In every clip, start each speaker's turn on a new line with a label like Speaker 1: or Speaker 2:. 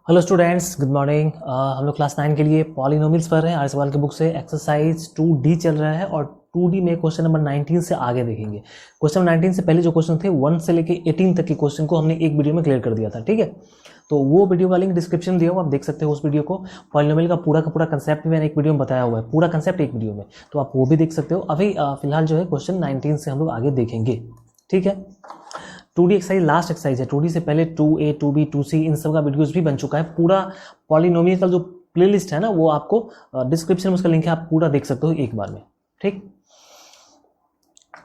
Speaker 1: Hello students, good morning. हम लोग class 9 के लिए पॉलिनोमियल्स पढ़ रहे हैं। आर्य सवाल की बुक से एक्सरसाइज 2D चल रहा है और 2D में क्वेश्चन नंबर 19 से आगे देखेंगे। क्वेश्चन नंबर 19 से पहले जो क्वेश्चन थे 1 से लेके 18 तक के क्वेश्चन को हमने एक वीडियो में क्लियर कर दिया था, ठीक है। तो वो वीडियो का लिंक डिस्क्रिप्शन दिया हुआ, आप देख सकते हो उस वीडियो को। पॉलिनोमियल का पूरा कंसेप्ट भी मैंने एक वीडियो में बताया हुआ है, पूरा कंसेप्ट एक वीडियो में, तो आप वो भी देख सकते हो। अभी फिलहाल जो है क्वेश्चन 19 से हम लोग आगे देखेंगे, ठीक है। 2D एक्सरसाइज लास्ट एक्सरसाइज है। 2D से पहले 2A, 2B, 2C इन सब का वीडियोस भी बन चुका है। पूरा पॉलिनोमियल का जो प्लेलिस्ट है ना, वो आपको डिस्क्रिप्शन में उसका लिंक है, आप पूरा देख सकते हो एक बार में, ठीक।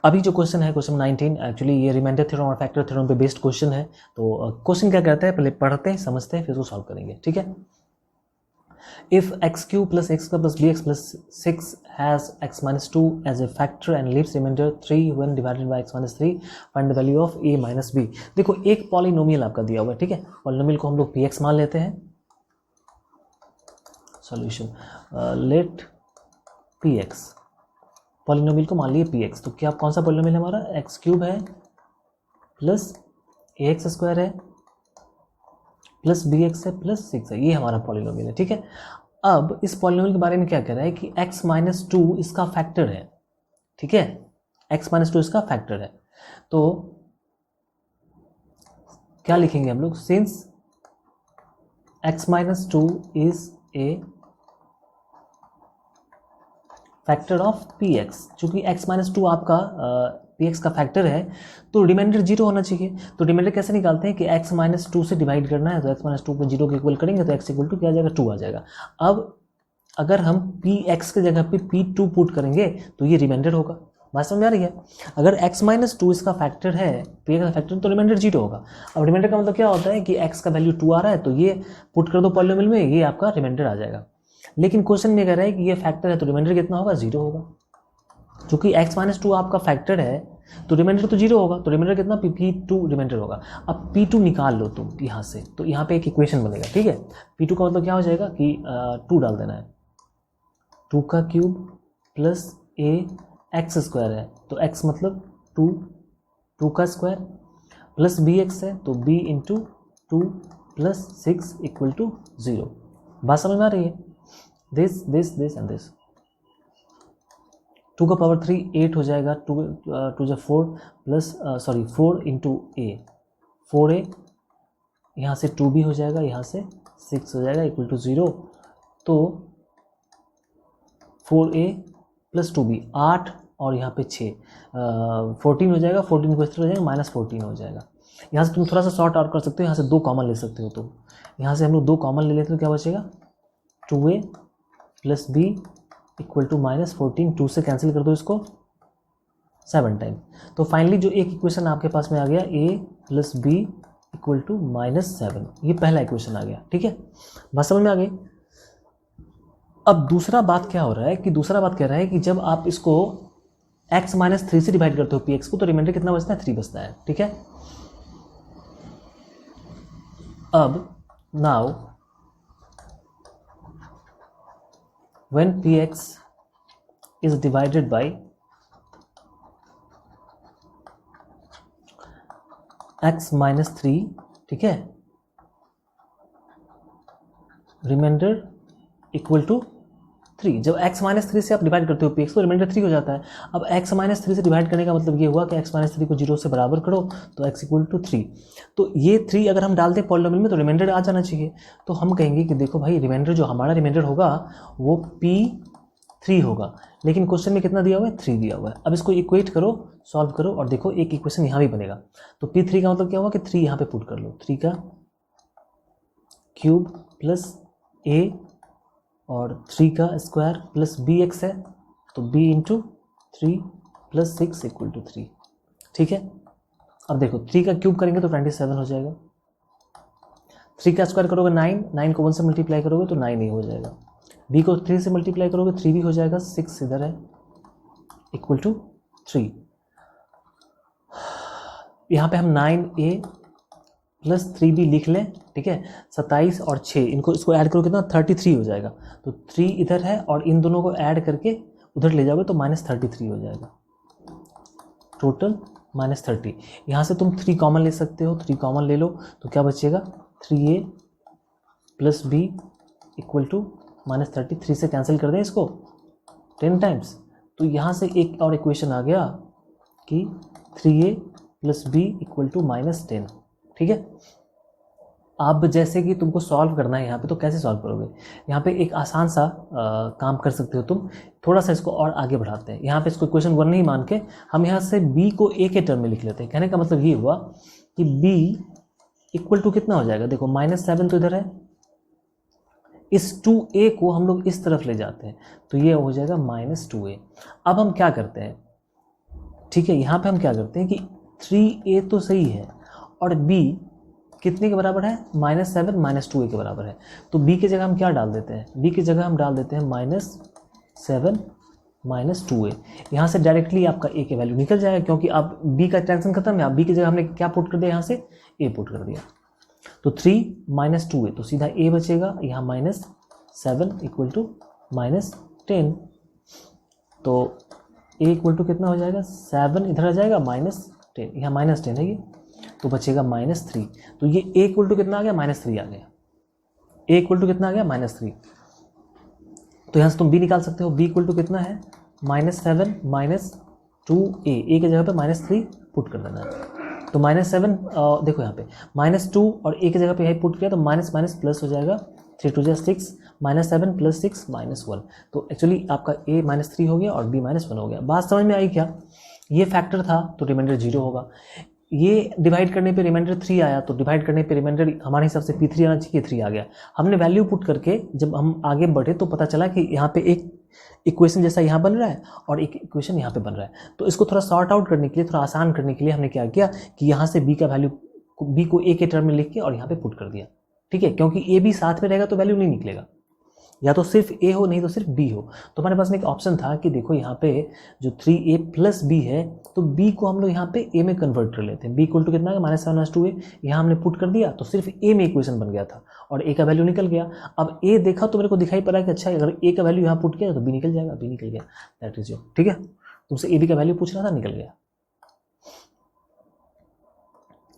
Speaker 1: अभी जो क्वेश्चन है क्वेश्चन 19, एक्चुअली ये रिमाइंडर थ्योरम और फैक्टर थ्योरम पे बेस्ड क्वेश्चन है। तो क्वेश्चन क्या कहता है, पहले पढ़ते हैं, समझते हैं, फिर उसको सॉल्व करेंगे, ठीक है। If x cube plus x square plus bx plus 6 has x minus 2 as a factor and leaves remainder 3 when divided by x minus 3, find the value of a minus b। देखो एक polynomial आपका दिया हुआ है, ठीक है। Polynomial को हम लोग px मान लेते हैं। सॉल्यूशन लेट px, पॉलिनोमियल को मान लिए px। तो क्या कौन सा पॉलिनोमियल है हमारा, x क्यूब है प्लस ax स्क्वायर है प्लस bx है प्लस 6 है, ये हमारा पॉलिनोमियल है, ठीक है। अब इस पॉलिनोमियल के बारे में क्या कह रहा है कि x माइनस 2 इसका फैक्टर है, ठीक है। x माइनस 2 इसका फैक्टर है। तो क्या लिखेंगे हम लोग, since x minus 2 is a factor of px, चूंकि x माइनस 2 आपका px का फैक्टर है तो रिमाइंडर 0 होना चाहिए। तो रिमाइंडर कैसे निकालते हैं कि x माइनस 2 से डिवाइड करना है, तो x माइनस 2 को 0 के इक्वल करेंगे तो x इक्वल टू क्या आ जाएगा, 2 आ जाएगा। अब अगर हम px के जगह पे p2 पुट करेंगे तो ये रिमाइंडर होगा। बात समझ में आ रही है। अगर x माइनस 2 इसका फैक्टर है, px का फैक्टर, तो रिमाइंडर 0 होगा। अब रिमाइंडर का मतलब क्या होता है कि x का वैल्यू 2 आ रहा है तो ये पुट कर दो पॉलिनोमियल में, ये आपका रिमाइंडर आ जाएगा। लेकिन क्वेश्चन में कह रहा है कि ये फैक्टर है तो रिमाइंडर कितना होगा, 0 होगा। क्योंकि x माइनस 2 आपका फैक्टर है तो रिमाइंडर तो 0 होगा, तो रिमाइंडर कितना, p2 रिमाइंडर होगा। अब p2 निकाल लो तुम यहाँ से, तो यहाँ पे एक इक्वेशन बनेगा, ठीक है। p2 का मतलब क्या हो जाएगा कि 2 डाल देना है, 2 का cube plus a x square है तो x मतलब 2 का स्क्वायर प्लस bx है तो b into 2 plus 6 equal to 0। बात समझ में आ रही है। दिस एंड दिस, 2 का पावर 3 8 हो जाएगा, 2 जो 4 प्लस 4 इंटू ए 4a, यहाँ से 2b हो जाएगा, यहाँ से 6 हो जाएगा इक्वल टू 0। तो 4a प्लस 2b 8 और यहाँ पे 6 14 हो जाएगा, 14 को इस तरह हो जाएगा माइनस 14 हो जाएगा। यहाँ से तुम थोड़ा सा शॉर्ट आउट कर सकते हो, यहाँ से 2 कॉमन ले सकते हो। तो यहाँ से हम लोग 2 कॉमन ले लेते हो, क्या बचेगा, 2a plus b equal to minus 14, 2 से कैंसिल कर दो इसको 7 टाइम। तो फाइनली जो एक इक्वेशन आपके पास में आ गया, a plus B equal to minus 7, ये पहला इक्वेशन आ गया, ठीक है। बात समझ में आ गई। अब दूसरा बात क्या हो रहा है कि दूसरा बात कह रहा है कि जब आप इसको x माइनस 3 से डिवाइड करते हो px को, तो रिमाइंडर कितना बचता है, 3 बचता है, ठीक है। अब now when px is divided by x minus 3, ठीक है, रिमाइंडर इक्वल टू 3। जब x माइनस 3 से आप डिवाइड करते हो px को, रिमाइंडर 3 हो जाता है। अब x माइनस 3 से डिवाइड करने का मतलब ये हुआ कि x माइनस 3 को 0 से बराबर करो तो x इक्वल टू 3। तो ये 3 अगर हम डालते पॉलिनोमियल में तो रिमाइंडर आ जाना चाहिए। तो हम कहेंगे कि देखो भाई, रिमाइंडर जो हमारा रिमाइंडर होगा वो p3 होगा, लेकिन क्वेश्चन में कितना दिया हुआ है, 3 दिया हुआ है। अब इसको इक्वेट करो, सॉल्व करो और देखो एक इक्वेशन यहाँ भी बनेगा। तो p3 का मतलब क्या हुआ कि 3 यहाँ पे पुट कर लो, 3 का क्यूब प्लस a और 3 का स्क्वायर प्लस bx है तो b into 3 plus 6 equal to 3, ठीक है। अब देखो 3 का क्यूब करेंगे तो 27 हो जाएगा, 3 का स्क्वायर करोगे 9 को 1 से मल्टीप्लाई करोगे तो 9 ही हो जाएगा, b को 3 से मल्टीप्लाई करोगे 3 भी हो जाएगा, 6 इधर है इक्वल टू 3। यहाँ पे हम 9a प्लस 3b लिख लें, ठीक है। 27 और 6 इसको ऐड करो कितना, 33 हो जाएगा। तो 3 इधर है और इन दोनों को ऐड करके उधर ले जाओगे तो माइनस 33 हो जाएगा, टोटल माइनस 30। यहाँ से तुम 3 कॉमन ले सकते हो, 3 कॉमन ले लो तो क्या बचेगा, 3a plus B equal to -30, 3 से कैंसिल कर दें इसको 10 टाइम्स, तो यहाँ से एक और इक्वेशन आ गया कि 3a plus B equal to -10। ठीक है, अब जैसे कि तुमको सॉल्व करना है यहाँ पे, तो कैसे सॉल्व करोगे? यहाँ पे एक आसान सा काम कर सकते हो तुम, थोड़ा सा इसको और आगे बढ़ाते हैं। यहाँ पे इसको इक्वेशन 1 नहीं मान के हम यहाँ से b को a के टर्म में लिख लेते हैं। कहने का मतलब ये हुआ कि b इक्वल टू कितना हो जाएगा, देखो -7 तो इधर है, इस 2a को हम लोग इस तरफ ले जाते हैं तो ये हो जाएगा -2a। अब हम क्या करते हैं, ठीक है, यहाँ पे हम क्या करते हैं कि 3a तो सही है और b कितने के बराबर है, -7 -2a के बराबर है, तो b की जगह हम क्या डाल देते हैं, b की जगह हम डाल देते हैं -7 -2a। यहाँ से डायरेक्टली आपका a के वैल्यू निकल जाएगा, क्योंकि अब b का टेंशन खत्म है। अब b की जगह हमने क्या पुट कर दिया, यहाँ से a पुट कर दिया, तो 3 -2a, तो सीधा a बचेगा, यहाँ -7 इक्वल टू -10, तो a इक्वल टू कितना हो जाएगा, 7 इधर आ जाएगा, -10, यहाँ -10 है ये, तो बचेगा -3। तो ये a इक्वल टू कितना आ गया, -3 आ गया, a इक्वल टू कितना आ गया, -3। तो यहाँ से तुम b निकाल सकते हो, b इक्वल टू कितना है, -7 -2a, a की जगह पे -3 पुट कर देना है, तो -7 देखो यहाँ पे -2 और a की जगह पे यही पुट किया तो माइनस माइनस प्लस हो जाएगा, 3 2 6, -7 + 6 -1, तो एक्चुअली आपका a -3 हो गया और b -1 हो गया। बात समझ में आई क्या? ये फैक्टर था तो रिमाइंडर 0 होगा, ये डिवाइड करने पे रिमाइंडर 3 आया तो डिवाइड करने पे रिमाइंडर हमारे हिसाब से P3 आना चाहिए, 3 आ गया। हमने वैल्यू पुट करके जब हम आगे बढ़े तो पता चला कि यहाँ पे एक इक्वेशन जैसा यहाँ बन रहा है और एक इक्वेशन यहाँ पे बन रहा है, तो इसको थोड़ा सॉर्ट आउट करने के लिए, थोड़ा आसान करने के लिए हमने क्या किया कि यहाँ से b का वैल्यू, b को a के टर्म में लिख के और यहाँ पे पुट कर दिया। ठीक है, क्योंकि a b साथ में रहेगा तो वैल्यू नहीं निकलेगा, या तो सिर्फ a हो नहीं तो सिर्फ b हो। तो हमारे पास में एक ऑप्शन था कि देखो यहाँ पे जो 3a + b है तो b को हम लोग यहाँ पे a में कन्वर्ट कर लेते हैं, b इक्वल टू कितना है, -7 -2a, यहाँ हमने पुट कर दिया तो सिर्फ a में इक्वेशन बन गया था और a का वैल्यू निकल गया। अब a देखा तो मेरे को दिखाई पड़ा कि अच्छा अगर a का वैल्यू यहाँ पुट किया तो b निकल जाएगा, b निकल गया, दैट इज योर। ठीक है, तुमसे a b का वैल्यू पूछ रहा था, निकल गया।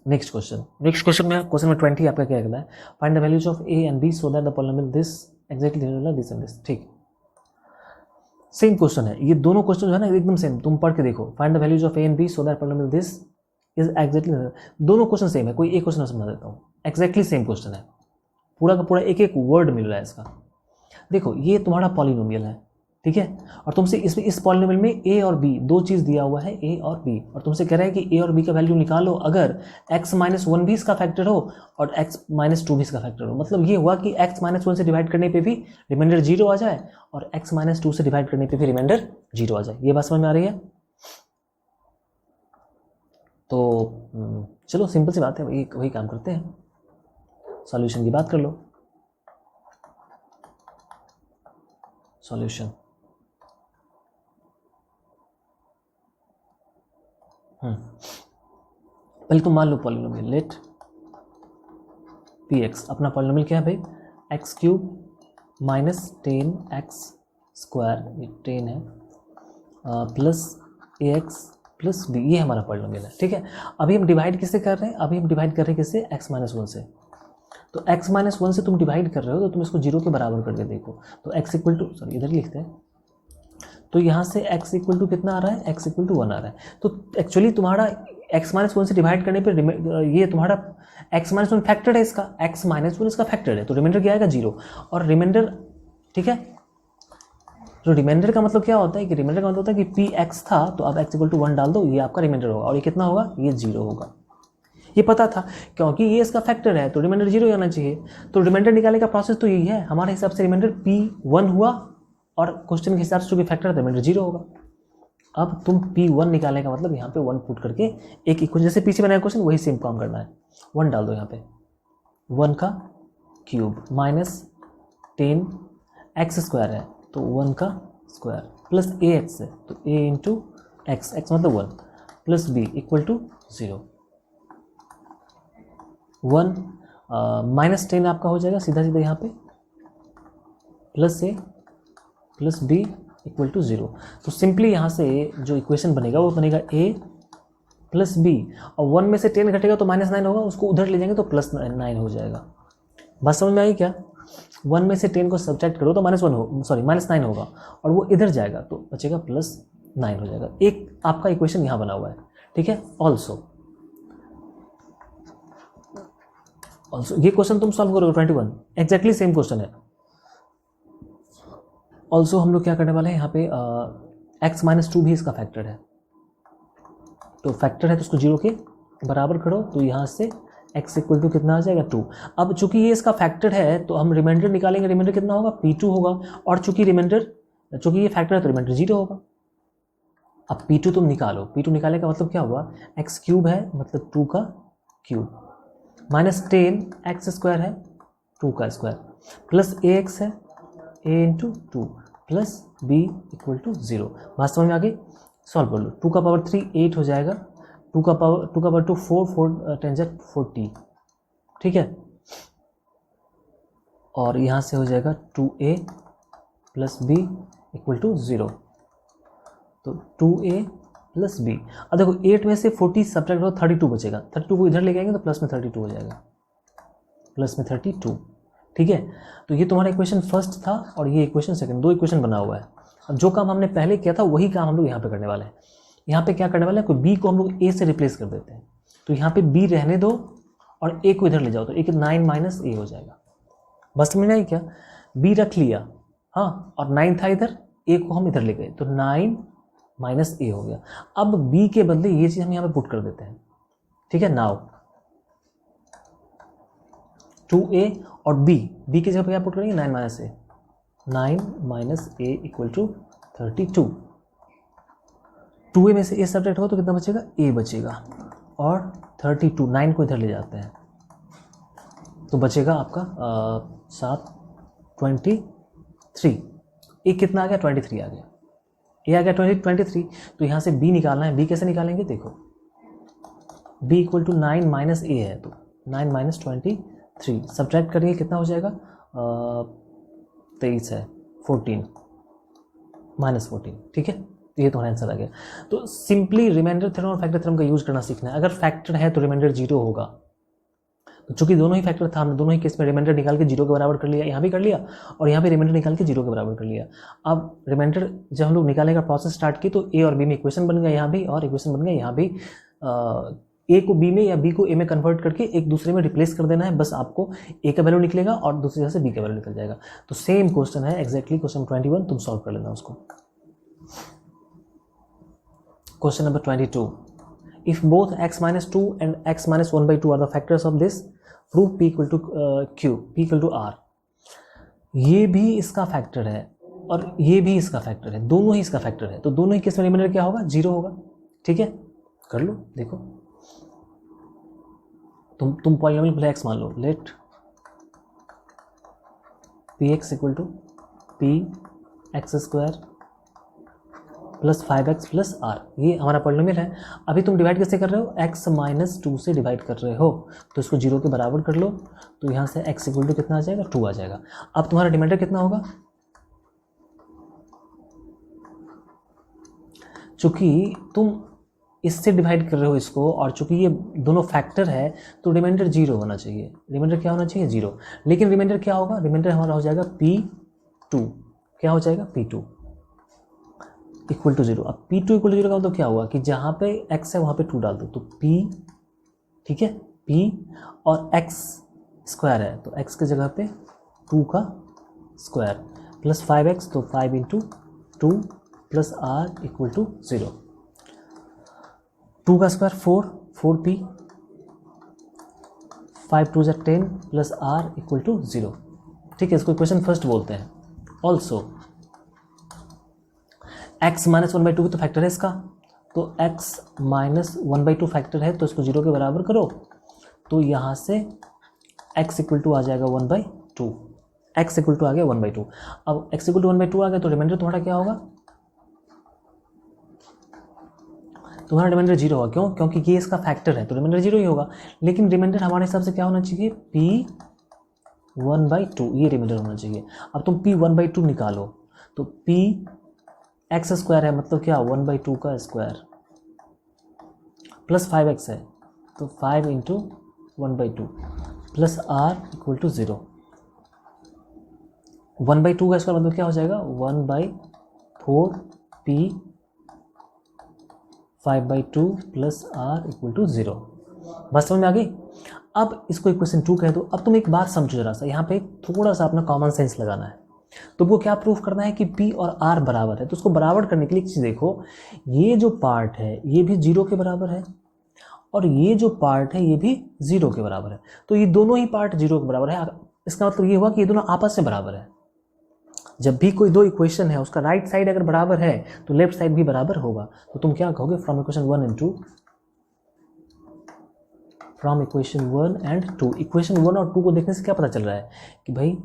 Speaker 1: नेक्स्ट क्वेश्चन में क्वेश्चन में 20 आपका क्या कहना है, find the values of a and b so that the polynomial this exactly this and this. ठीक, सेम क्वेश्चन है, ये दोनों क्वेश्चन जो है ना एकदम सेम, तुम पढ़ के देखो, find the values of a and b so that polynomial this is exactly, दोनों क्वेश्चन सेम है, कोई एक क्वेश्चन समझा देता हूँ, एग्जैक्टली सेम क्वेश्चन है, पूरा का पूरा एक एक वर्ड मिल रहा है इसका। देखो ये तुम्हारा पॉलिनोमियल है, ठीक है, और तुमसे इसमें इस पॉलिनोमियल में a और b दो चीज़ दिया हुआ है, a और b, और तुमसे कह रहा है कि a और b का वैल्यू निकालो अगर x -1 भी इसका फैक्टर हो और x -2 भी इसका फैक्टर हो। मतलब ये हुआ कि x -1 से डिवाइड करने पे भी रिमाइंडर 0 आ जाए और x -2 से डिवाइड करने पे भी रिमाइंडर 0 आ जाए। ये बात समझ में आ रही है? तो चलो सिंपल सी बात है, वही काम करते हैं, सॉल्यूशन की बात कर लो। सॉल्यूशन पहले तो मान लो पॉलिनोमियल, लेट px, अपना पॉलिनोमियल क्या है भाई, x³ -10x², ये 10 है, प्लस ax प्लस b, ये हमारा पॉलिनोमियल है। ठीक है, अभी हम डिवाइड किससे कर रहे हैं, अभी हम डिवाइड कर रहे हैं किससे, x -1 से। तो x -1 से तुम डिवाइड कर रहे हो तो तुम इसको 0 के बराबर करके देखो, तो x इक्वल टू, सॉरी इधर लिखते हैं, तो यहाँ से x इक्वल टू कितना आ रहा है, x इक्वल टू 1 आ रहा है। तो एक्चुअली तुम्हारा x -1 से डिवाइड करने पर ये तुम्हारा x -1 फैक्टर है इसका, x -1 इसका फैक्टर है, तो रिमाइंडर क्या आएगा 0, और रिमाइंडर, ठीक है, तो रिमाइंडर का मतलब क्या होता है कि रिमाइंडर का मतलब होता है कि px था तो अब x इक्वल टू 1 डाल दो, ये आपका रिमाइंडर होगा, और ये कितना होगा, ये 0 होगा। ये पता था क्योंकि ये इसका फैक्टर है तो रिमाइंडर 0 आना चाहिए। तो रिमाइंडर निकालने का प्रोसेस तो यही है, हमारे हिसाब से रिमाइंडर p1 हुआ और क्वेश्चन के हिसाब से जो भी फैक्टर है रिमाइंडर 0 होगा। अब तुम p1 निकालने का मतलब यहाँ पे 1 पुट करके एक इक्वेशन, जैसे पीछे बनाया क्वेश्चन वही सेम काम करना है, 1 डाल दो यहाँ पे, 1 का क्यूब -10x² है तो 1 का स्क्वायर प्लस ax है तो a इंटू x, x मतलब 1, प्लस b इक्वल टू 0। 1 -10 आपका हो जाएगा सीधा सीधा यहाँ पे, plus a plus b equal to 0। तो सिंपली यहाँ से जो इक्वेशन बनेगा वो बनेगा a प्लस b, और 1 में से 10 घटेगा तो -9 होगा, उसको उधर ले जाएंगे तो +9 हो जाएगा। बात समझ में आई क्या? 1 में से 10 को सब्ट्रैक्ट करो तो -9 होगा और वो इधर जाएगा तो बचेगा +9 हो जाएगा। एक आपका इक्वेशन यहाँ बना हुआ है, ठीक है। ऑल्सो ये क्वेश्चन तुम सॉल्व करोगे 21, एग्जैक्टली सेम क्वेश्चन है। ऑल्सो हम लोग क्या करने वाले हैं यहाँ पे x-2 भी इसका फैक्टर है, तो फैक्टर है तो उसको 0 के बराबर करो तो यहाँ से x इक्वल टू कितना आ जाएगा 2। अब चूंकि ये इसका फैक्टर है तो हम रिमाइंडर निकालेंगे, रिमाइंडर कितना होगा P2 होगा, और चूंकि ये फैक्टर है तो रिमाइंडर 0 होगा। अब P2 तुम निकालो, P2 निकालने का मतलब क्या हुआ, x³ है मतलब 2 का क्यूब, -10 x² है 2 का स्क्वायर, प्लस ax है a into 2 plus b equal to 0। बात समझ में आ गई, सॉल्व कर लो। 2 का पावर 3 8 हो जाएगा, 2 का पावर 2 4 10 40, ठीक है। और यहाँ से हो जाएगा 2a plus b equal to 0, तो 2a प्लस b। अब देखो 8 में से 40 सब्ट्रैक्ट हो 32 बचेगा, 32 को इधर ले जाएंगे तो प्लस में 32 हो जाएगा, प्लस में 32, ठीक है। तो ये तुम्हारा इक्वेशन फर्स्ट था और ये इक्वेशन सेकंड, दो इक्वेशन बना हुआ है। अब जो काम हमने पहले किया था वही काम हम लोग यहाँ पे करने वाले हैं। यहाँ पे क्या करने वाले हैं, कोई b को हम लोग a से रिप्लेस कर देते हैं, तो यहाँ पे b रहने दो और a को इधर ले जाओ तो एक 9 माइनस a हो जाएगा। बस समझ में आई क्या, b रख लिया, हाँ, और 9 था इधर, a को हम इधर ले गए तो 9 माइनस a हो गया। अब b के बदले ये चीज़ हम यहाँ पे पुट कर देते हैं, ठीक है। नाउ 2a और b की जगह पे क्या पुट करेंगे, 9 minus a equal to 32। 2a में से a सब्ट्रैक्ट हो तो कितना बचेगा, a बचेगा, और 32 9 को इधर ले जाते हैं तो बचेगा आपका 23। a कितना आ गया, 23 आ गया, a आ गया 23। तो यहाँ से b निकालना है, b कैसे निकालेंगे, देखो b equal to 9 minus a है तो 9 माइनस 23 सब्ट्रैक्ट करिए कितना हो जाएगा, 23 है 14 -14, ठीक है। तो ये तुम्हारा आंसर आ गया। तो सिंपली रिमाइंडर थ्योरम और फैक्टर थ्योरम का यूज करना सीखना है। अगर फैक्टर है तो रिमाइंडर 0 होगा, तो चूंकि दोनों ही फैक्टर था हमने दोनों ही केस में रिमाइंडर निकाल के 0 के बराबर कर लिया, यहाँ भी कर लिया और यहाँ पे रिमाइंडर निकाल के 0 के बराबर कर लिया। अब रिमाइंडर जब हम लोग निकालने का प्रोसेस स्टार्ट की तो ए और बी में इक्वेशन बन गया यहाँ भी, और इक्वेशन बन गया यहाँ भी। ए को बी में या बी को ए में कन्वर्ट करके एक दूसरे में रिप्लेस कर देना है, बस आपको ए का वैल्यू निकलेगा और दूसरी जगह से बी का वैल्यू निकल जाएगा। तो सेम क्वेश्चन है एग्जैक्टली क्वेश्चन 21, तुम सॉल्व कर लेना उसको। Question number 22, if both x-2 and x-1/2 are the factors of this, prove p equal to q, p equal to r। ये भी इसका फैक्टर है और ये भी इसका फैक्टर है, दोनों ही इसका फैक्टर है, तो दोनों ही केस में रिमाइंडर क्या होगा, 0 होगा, ठीक है। कर लो, देखो तुम पॉलिनोमियल पहले x मान लो, let px equal to px² plus 5x plus r, ये हमारा पॉलिनोमियल है। अभी तुम डिवाइड कैसे कर रहे हो, x-2 से डिवाइड कर रहे हो तो इसको 0 के बराबर कर लो, तो यहाँ से x इक्वल टू कितना आ जाएगा, 2 आ जाएगा। अब तुम्हारा रिमाइंडर कितना होगा, चूंकि तुम इससे डिवाइड कर रहे हो इसको और चूंकि ये दोनों फैक्टर है तो रिमाइंडर 0 होना चाहिए, रिमाइंडर क्या होना चाहिए, 0। लेकिन रिमाइंडर क्या होगा, रिमाइंडर हमारा हो जाएगा P2, क्या हो जाएगा, P2 इक्वल टू 0। अब P2 इक्वल टू 0 का मतलब क्या हुआ कि जहाँ पे x है वहाँ पे 2 डाल दो तो P, ठीक है, P और x² है तो x की जगह पे 2 का स्क्वायर प्लस 5x तो 5 into 2 plus r equal to 0। 2 का square 4p, 5 2 10 plus r equal to 0, ठीक है। इसको इक्वेशन फर्स्ट बोलते हैं। ऑल्सो x-1/2 भी तो फैक्टर है इसका, तो x-1/2 फैक्टर है तो इसको 0 के बराबर करो तो यहाँ से x इक्वल टू आ जाएगा 1/2, x इक्वल टू आ गया 1/2। अब x इक्वल टू 1/2 आ गया तो रिमाइंडर तुम्हारा क्या होगा, तुम्हारा रिमाइंडर 0 होगा, क्यों, क्योंकि ये इसका फैक्टर है तो रिमाइंडर 0 ही होगा। लेकिन रिमाइंडर हमारे हिसाब से क्या होना चाहिए, p1/2, ये रिमाइंडर होना चाहिए। अब तुम p1/2 निकालो तो p x² है मतलब क्या, 1/2 का स्क्वायर प्लस 5x है तो 5 into 1/2 plus r equal to 0। 1/2 का स्क्वायर मतलब क्या हो जाएगा 1/4p 5/2 plus r equal to 0। बस समझ में आ गई। अब इसको इक्वेशन 2 कह दो। अब तुम एक बात समझो जरा सा, यहाँ पे थोड़ा सा अपना कॉमन सेंस लगाना है। तुमको क्या प्रूफ करना है कि p और r बराबर है। तो उसको बराबर करने के लिए एक चीज़ देखो, ये जो पार्ट है ये भी 0 के बराबर है और ये जो पार्ट है ये भी 0 के बराबर है। तो ये दोनों ही पार्ट 0 के बराबर है। इसका मतलब ये हुआ कि ये दोनों आपस में बराबर है। जब भी कोई दो इक्वेशन है उसका राइट साइड अगर बराबर है तो लेफ्ट साइड भी बराबर होगा। तो तुम क्या कहोगे, from equation 1 and 2, from equation 1 and 2, equation 1 और 2 को देखने से क्या पता चल रहा है कि भाई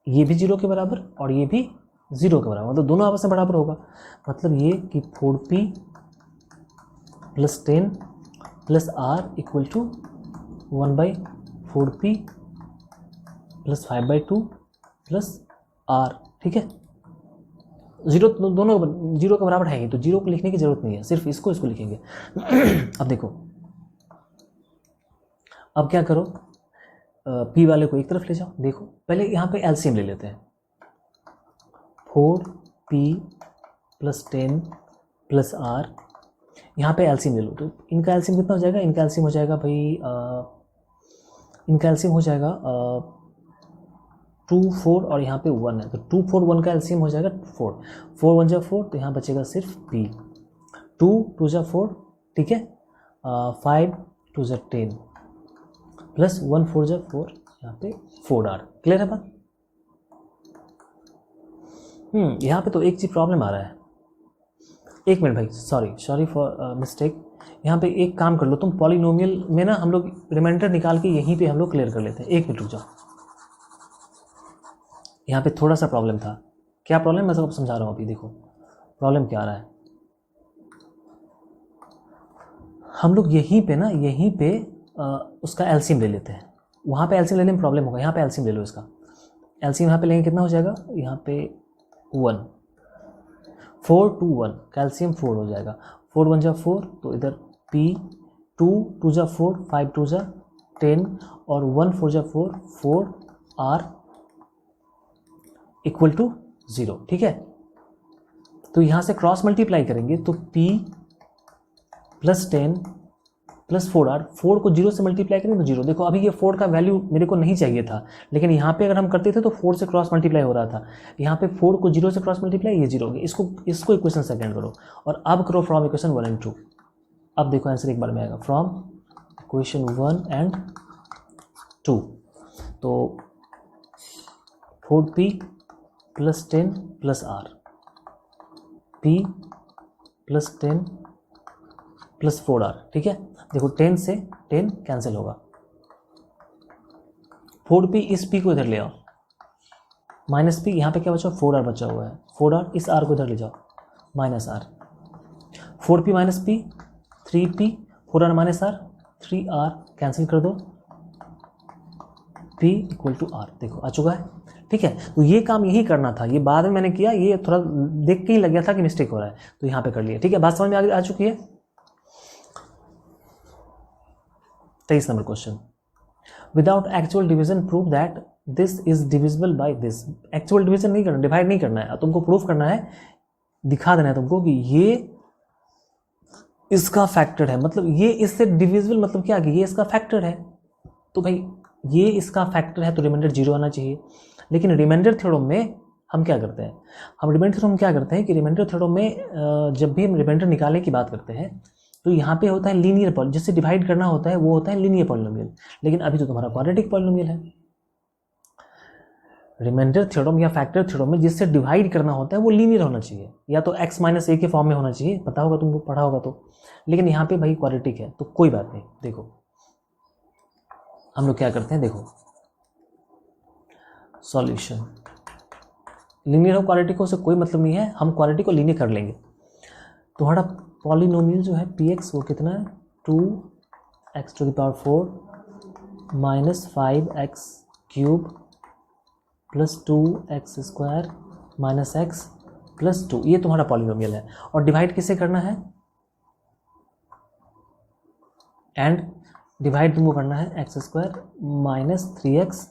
Speaker 1: ये भी 0 के बराबर और ये भी 0 के बराबर, मतलब दोनों आपस में बराबर होगा। मतलब ये कि 4p plus 10 plus R equal to 1/4p plus 5/2 plus R. ठीक है, जीरो दोनों 0 के बराबर है ही, तो 0 को लिखने की जरूरत नहीं है, सिर्फ इसको लिखेंगे। अब देखो, अब क्या करो, p वाले को एक तरफ ले जाओ। देखो पहले यहाँ पे एलसीएम ले लेते हैं, 4p प्लस 10 प्लस आर। यहाँ पे एलसीएम ले लो तो इनका एलसीएम कितना हो जाएगा, इनका एलसीएम हो जाएगा भाई इनका एलसीएम हो जाएगा 2 4 और यहाँ पे 1 है, तो 2 4 1 का एलसीएम हो जाएगा 4 4 1 जा 4, तो यहाँ बचेगा सिर्फ p, 2 2 जा 4, ठीक है, 5 2 जा 10 प्लस 1 4 जा 4, यहाँ पे 4r। क्लियर है बात। यहाँ पे तो एक चीज प्रॉब्लम आ रहा है। एक मिनट भाई, सॉरी फॉर मिस्टेक। यहाँ पे एक काम कर लो तुम, पॉलिनोमियल में ना हम लोग रिमाइंडर निकाल के यहीं पे हम लोग क्लियर कर लेते हैं। एक मिनट रुक जाओ, यहाँ पे थोड़ा सा प्रॉब्लम था। क्या प्रॉब्लम, मैं सबको समझा रहा हूँ अभी। देखो प्रॉब्लम क्या आ रहा है, हम लोग यहीं पे उसका एलसीएम ले लेते हैं। वहाँ पे एलसीएम लेने में प्रॉब्लम होगा, यहाँ पे एलसीएम ले लो इसका। एलसीएम यहाँ पे लेंगे कितना हो जाएगा, यहाँ पे 1 4 2 1, कैल्शियम 4 हो जाएगा, 4 1 जा 4, तो इधर p 2 2 जा 4, 5 2 जा 10 और 1 4 जा 4, 4r इक्वल टू 0। ठीक है, तो यहाँ से क्रॉस मल्टीप्लाई करेंगे तो p प्लस 10 प्लस 4r, 4 को 0 से मल्टीप्लाई करेंगे तो 0। देखो अभी ये 4 का वैल्यू मेरे को नहीं चाहिए था, लेकिन यहाँ पे अगर हम करते थे तो 4 से क्रॉस मल्टीप्लाई हो रहा था। यहाँ पे 4 को 0 से क्रॉस मल्टीप्लाई, ये 0 हो गया। इसको इक्वेशन सेकंड करो और अब करो फ्रॉम इक्वेशन 1 एंड 2। अब देखो आंसर एक बार में आएगा, फ्रॉम इक्वेशन 1 एंड 2। तो 4p plus 10 plus r, p plus 10 plus 4r। ठीक है, देखो 10 से 10 कैंसिल होगा, 4p इस p को इधर ले आओ, माइनस p, यहाँ पे क्या बचा, 4r बचा हुआ है, 4r इस r को इधर ले जाओ, minus r, 4p minus p 3p, 4r minus r 3r, cancel कर दो, p इक्वल टू r। देखो आ चुका है। ठीक है, तो ये काम यही करना था, ये बाद में मैंने किया, ये थोड़ा देख के ही लग गया था कि मिस्टेक हो रहा है, तो यहाँ पे कर लिया। ठीक है, बात समझ में आ चुकी है। 23 number question, without actual division prove that this is divisible by this. Actual division नहीं करना, डिवाइड नहीं करना है, तुमको प्रूफ करना है, दिखा देना है तुमको कि ये इसका फैक्टर है, मतलब ये इससे डिविजिबल, मतलब क्या कि ये इसका फैक्टर है। तो भाई ये इसका फैक्टर है तो रिमाइंडर 0 आना चाहिए। लेकिन रिमाइंडर थ्योरम में हम क्या करते हैं, कि रिमाइंडर थ्योरम में जब भी हम रिमाइंडर निकालने की बात करते हैं तो यहाँ पे होता है लीनियर पॉलिनोमियल, जिससे डिवाइड करना होता है वो होता है लीनियर पॉलिनोमियल। लेकिन अभी तो तुम्हारा क्वाड्रेटिक पॉलिनोमियल है। रिमाइंडर थ्योरम या फैक्टर थ्योरम में जिससे डिवाइड करना होता है वो लीनियर होना चाहिए, या तो x माइनस ए के फॉर्म में होना चाहिए, पता होगा तुमको, पढ़ा होगा तो। लेकिन यहाँ पे भाई क्वाड्रेटिक है तो कोई बात नहीं। देखो हम लोग क्या करते हैं, देखो सॉल्यूशन, लीनियर हो क्वाड्रेटिक हो, उससे कोई मतलब नहीं है, हम क्वाड्रेटिक को लीनियर कर लेंगे। तुम्हारा पॉलिनोमियल जो है px वो कितना है, 2x⁴ minus 5x cube plus 2x² minus x plus 2, ये तुम्हारा पॉलिनोमियल है। और डिवाइड किससे करना है, एंड डिवाइड तुमको करना है x² माइनस 3x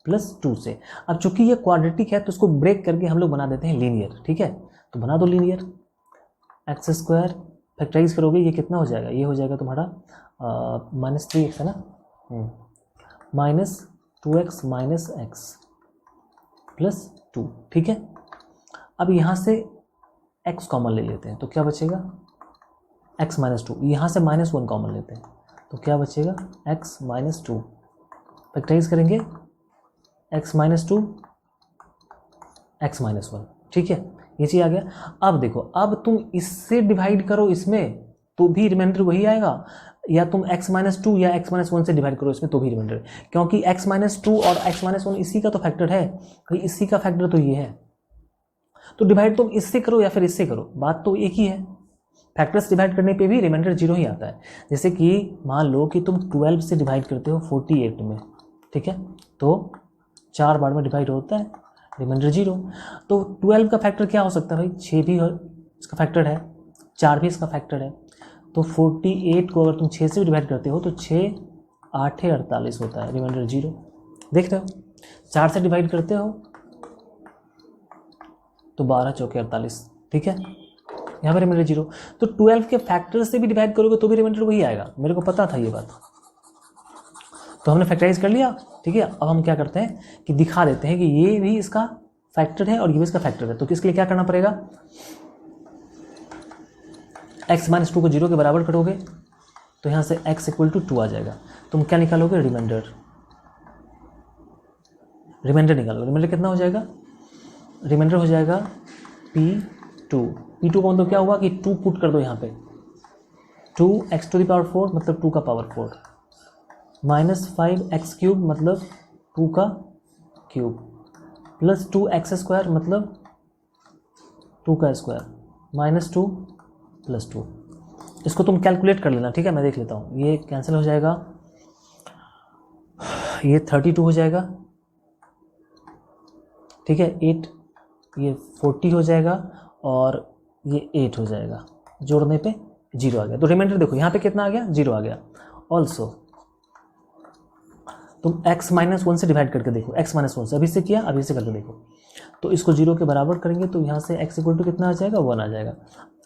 Speaker 1: प्लस 2 से। अब चूंकि ये क्वाड्रेटिक है तो इसको ब्रेक करके हम लोग बना देते हैं लीनियर, ठीक है। तो बना दो लीनियर, एक्स स्क्वायर फैक्टराइज करोगे ये कितना हो जाएगा, ये हो जाएगा तुम्हारा -3x है ना, -2x माइनस एक्स प्लस 2, ठीक है। अब यहाँ से x कॉमन ले लेते हैं तो क्या बचेगा, x माइनस 2, यहाँ से -1 कॉमन लेते हैं तो क्या बचेगा, x माइनस 2, फैक्टराइज करेंगे x माइनस 2 x माइनस 1, ठीक है, ये चीज़ आ गया। अब देखो, अब तुम इससे डिवाइड करो इसमें तो भी रिमाइंडर वही आएगा, या तुम x माइनस 2 या x माइनस 1 से डिवाइड करो इसमें तो भी रिमाइंडर, क्योंकि x माइनस 2 और x माइनस 1 इसी का तो फैक्टर है, भाई इसी का फैक्टर तो ये है। तो डिवाइड तुम इससे करो या फिर इससे करो, बात तो एक ही है। फैक्टर्स डिवाइड करने पे भी रिमाइंडर 0 ही आता है। जैसे कि मान लो कि तुम 12 से डिवाइड करते हो 48 में, ठीक है, तो 4 बार में डिवाइड होता है, रिमाइंडर 0। तो 12 का फैक्टर क्या हो सकता है भाई, 6 भी इसका फैक्टर है, 4 भी इसका फैक्टर है। तो 48 को अगर तुम 6 से डिवाइड करते हो तो 6 8 48 होता है, रिमाइंडर 0। देख रहे हो, 4 से डिवाइड करते हो तो 12 चौके 48, ठीक है, यहाँ पर रिमाइंडर 0। तो 12 के फैक्टर से भी डिवाइड करोगे तो भी रिमाइंडर वही आएगा, मेरे को पता था ये बात। तो हमने फैक्टराइज कर लिया, ठीक है। अब हम क्या करते हैं कि दिखा देते हैं कि ये भी इसका फैक्टर है और ये भी इसका फैक्टर है। तो किसके लिए क्या करना पड़ेगा, x माइनस 2 को 0 के बराबर करोगे तो यहाँ से x इक्वल टू 2 आ जाएगा। तुम क्या निकालोगे, रिमाइंडर, रिमाइंडर निकालोगे। रिमाइंडर कितना हो जाएगा, रिमाइंडर हो जाएगा P2। P2 का मतलब क्या हुआ कि 2 पुट कर दो यहाँ पे, 2x टू द पावर 4 मतलब 2 का पावर 4, -5x क्यूब मतलब 2 का क्यूब, प्लस 2x स्क्वायर मतलब 2 का स्क्वायर, -2 प्लस 2। इसको तुम कैलकुलेट कर लेना, ठीक है, मैं देख लेता हूँ। ये कैंसिल हो जाएगा, ये 32 हो जाएगा, ठीक है, 8 ये 40 हो जाएगा और ये 8 हो जाएगा, जोड़ने पे 0 आ गया। तो रिमाइंडर देखो यहाँ पे कितना आ गया, 0 आ गया। ऑल्सो तुम x माइनस 1 से डिवाइड करके देखो, x माइनस 1 से अभी से किया, अभी से करके देखो, तो इसको 0 के बराबर करेंगे तो यहाँ से x इक्वल टू कितना आ जाएगा, 1 आ जाएगा।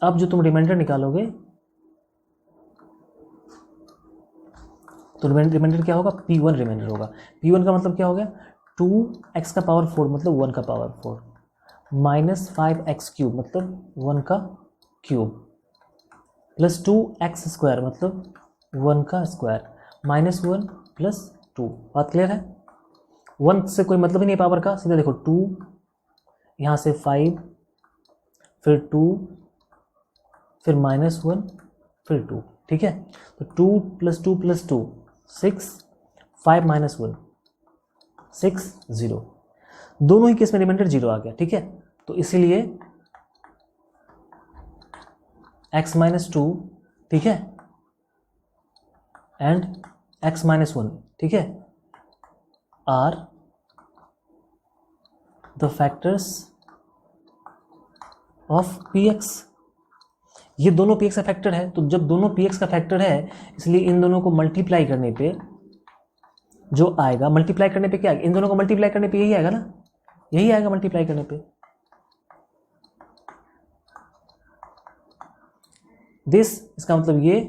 Speaker 1: अब जो तुम रिमाइंडर निकालोगे तो रिमाइंडर क्या होगा, P1 रिमाइंडर होगा। P1 का मतलब क्या हो गया, 2x का पावर 4 मतलब 1 का पावर 4, -5x क्यूब मतलब 1 का क्यूब, प्लस 2x स्क्वायर मतलब 1 का स्क्वायर, -1 प्लस 2। बात क्लियर है, 1 से कोई मतलब ही नहीं पावर का, सीधा देखो 2 यहाँ से 5 फिर 2 फिर -1 फिर 2, ठीक है। तो 2 प्लस 2 प्लस 2 6, 5 माइनस 1 6 0, दोनों ही केस में रिमाइंडर 0 आ गया, ठीक है। तो इसीलिए x माइनस 2, ठीक है, एंड x माइनस 1, ठीक है, are the factors of px। ये दोनों px का फैक्टर है, तो जब दोनों px का फैक्टर है इसलिए इन दोनों को मल्टीप्लाई करने पे जो आएगा, मल्टीप्लाई करने पे क्या आएगा, इन दोनों को मल्टीप्लाई करने पे यही आएगा ना, यही आएगा मल्टीप्लाई करने पे। दिस, इसका मतलब ये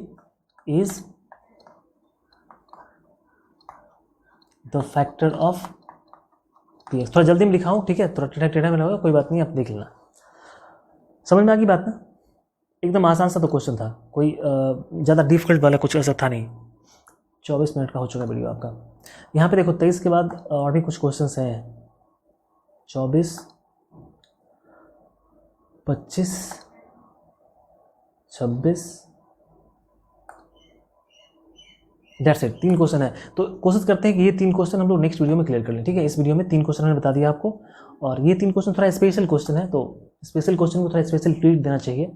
Speaker 1: is the factor of px। थोड़ा जल्दी में लिखा हूं, ठीक है, थोड़ा टेढ़ा टेढ़ा में लगा, कोई बात नहीं, आप देख लेना। समझ में आ गई बात ना, एकदम आसान सा तो क्वेश्चन था, कोई ज़्यादा डिफिकल्ट वाला कुछ ऐसा था नहीं। 24 मिनट का हो चुका वीडियो आपका। यहाँ पे देखो 23 के बाद और भी कुछ क्वेश्चंस हैं, 24 25 26, दैट्स इट, 3 क्वेश्चन है। तो कोशिश करते हैं कि ये 3 क्वेश्चन हम लोग नेक्स्ट वीडियो में क्लियर कर लें, ठीक है। इस वीडियो में 3 क्वेश्चन मैंने बता दिया आपको, और ये 3 क्वेश्चन थोड़ा स्पेशल क्वेश्चन है, तो स्पेशल क्वेश्चन को थोड़ा स्पेशल ट्रीट देना चाहिए।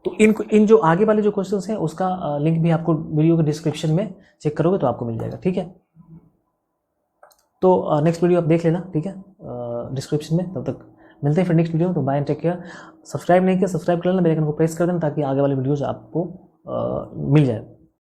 Speaker 1: तो इन जो आगे वाले जो क्वेश्चंस हैं उसका लिंक भी आपको वीडियो के डिस्क्रिप्शन में चेक करोगे तो आपको मिल जाएगा, ठीक है। तो नेक्स्ट वीडियो आप देख लेना, ठीक है, डिस्क्रिप्शन में। तब तक मिलते हैं फिर नेक्स्ट वीडियो में, तो bye and take care. Subscribe नहीं किया, सब्सक्राइब कर लेना, बेल आइकन को प्रेस कर देना ताकि आगे वाले वीडियोज आपको मिल जाए।